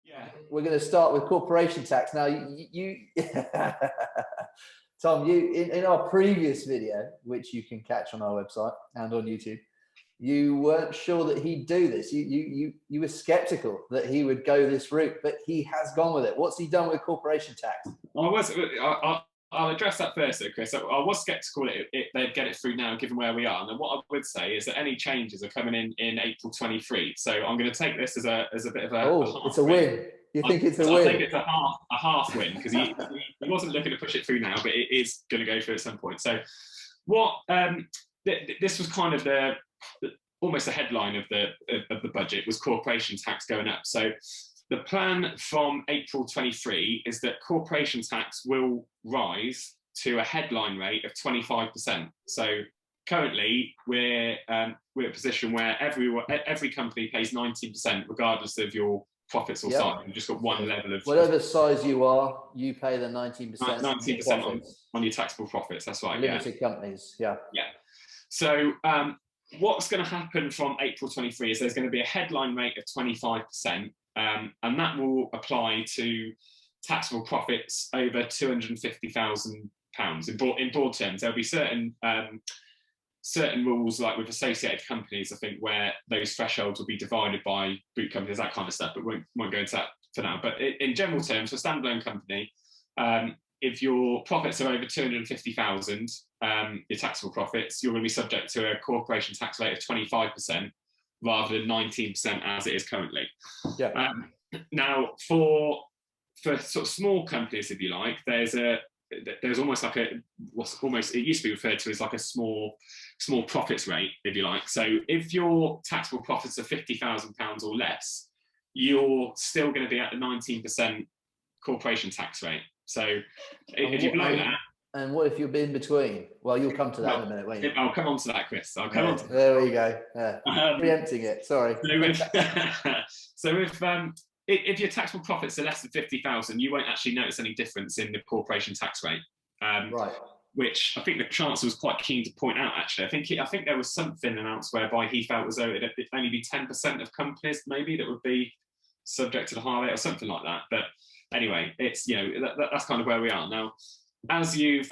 Yeah. We're going to start with corporation tax. Now, Tom, in our previous video, which you can catch on our website and on YouTube, you weren't sure that he'd do this. You were skeptical that he would go this route, but he has gone with it. What's he done with corporation tax? I'll address that first, though, Chris. I was sceptical they'd get it through now, given where we are. And then what I would say is that any changes are coming in April 23. So I'm going to take this as a bit of a it's a win. You think it's a win? I think it's a half win, because he wasn't looking to push it through now, but it is going to go through at some point. So this was kind of almost the headline of the budget, was corporation tax going up. So the plan from April 23 is that corporation tax will rise to a headline rate of 25%. So currently we're in a position where every company pays 19%, regardless of your profits or size. You've just got one level of whatever size you are, you pay the 19%. 19% on your taxable profits. That's right. Limited companies. Yeah. So what's going to happen from April 23 is there's going to be a headline rate of 25%. And that will apply to taxable profits over £250,000. In broad terms, there'll be certain rules, like with associated companies, I think, where those thresholds will be divided by group companies, that kind of stuff, but won't go into that for now. But in general terms, for a standalone company, if your profits are over 250,000, your taxable profits, you're going to be subject to a corporation tax rate of 25%. Rather than 19% as it is currently. Now, for sort of small companies, if you like, there's almost like it used to be referred to as like a small profits rate, if you like. So if your taxable profits are £50,000 or less, you're still going to be at the 19% corporation tax rate. So if you're below that. And what if you're in between? Well, you'll come to that in a minute, won't you? I'll come on to that, Chris. I'll come on to that. There we go. Preempting it. Sorry. So if your taxable profits are less than 50,000, you won't actually notice any difference in the corporation tax rate. Right. Which I think the Chancellor was quite keen to point out. Actually, I think there was something announced whereby he felt as though it'd only be 10% of companies maybe that would be subject to the higher rate or something like that. But anyway, it's that's kind of where we are now. As you've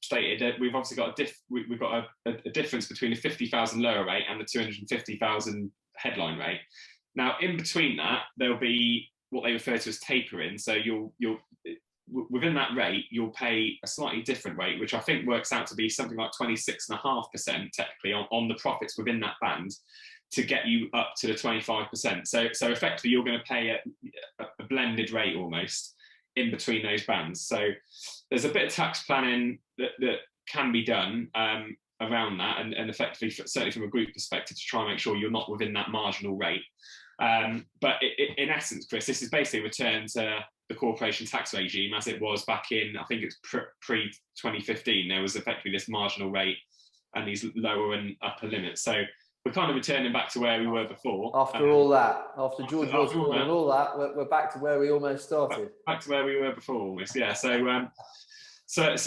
stated, we've obviously got a difference between the 50,000 lower rate and the 250,000 headline rate. Now, in between that, there'll be what they refer to as tapering. So you'll within that rate, you'll pay a slightly different rate, which I think works out to be something like 26.5% technically on the profits within that band, to get you up to the 25%. So effectively, you're going to pay a blended rate almost in between those bands. So there's a bit of tax planning that can be done around that, and effectively, certainly from a group perspective, to try and make sure you're not within that marginal rate. But in essence, Chris, this is basically a return to the corporation tax regime as it was back in, I think it's pre-2015. There was effectively this marginal rate and these lower and upper limits. So we're kind of returning back to where we were before. After all that, after George Osborne and all that, we're back to where we almost started. Back to where we were before, almost. Yeah. So that's going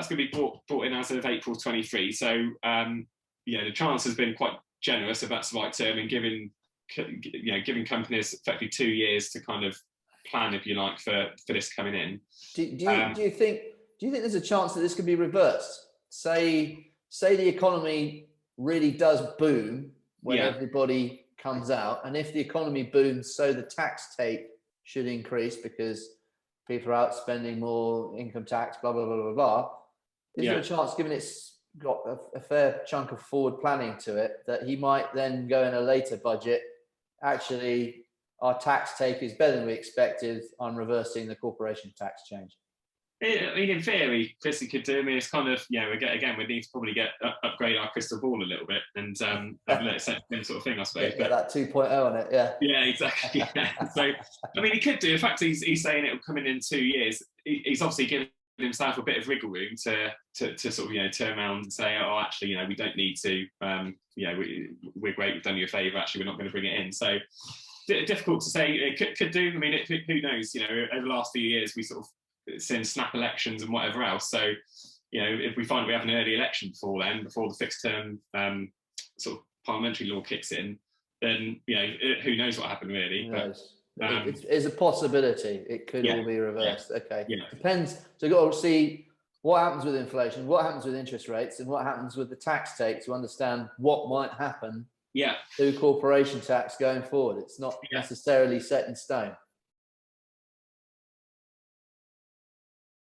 to be brought in as of April 23. So the Chancellor's been quite generous, if that's the right term, in giving companies effectively 2 years to kind of plan, if you like, for this coming in. Do you think there's a chance that this could be reversed? Say the economy really does boom when everybody comes out, and if the economy booms, so the tax take should increase because people are out spending more income tax, blah blah blah blah blah. Is there a chance, given it's got a fair chunk of forward planning to it, that he might then go in a later budget, actually our tax take is better than we expected, I'm reversing the corporation tax change? I mean, in theory, Chris, he could do. I mean, it's kind of, again, we need to probably upgrade our crystal ball a little bit and let it set the sort of thing, I suppose. Get that 2.0 on it, yeah. Yeah, exactly. Yeah. So, I mean, he could do. In fact, he's saying it will come in 2 years. He's obviously giving himself a bit of wriggle room to sort of turn around and say, oh, actually, we don't need to. We're great. We've done you a favour. Actually, we're not going to bring it in. So difficult to say. It could do. I mean, who knows? Over the last few years, we sort of seen snap elections and whatever else. So, if we find we have an early election before the fixed term sort of parliamentary law kicks in, then who knows what happened really. But it's a possibility. It could all be reversed. Okay. Depends. So you've got to see what happens with inflation, what happens with interest rates, and what happens with the tax take to understand what might happen to corporation tax going forward. It's not necessarily set in stone.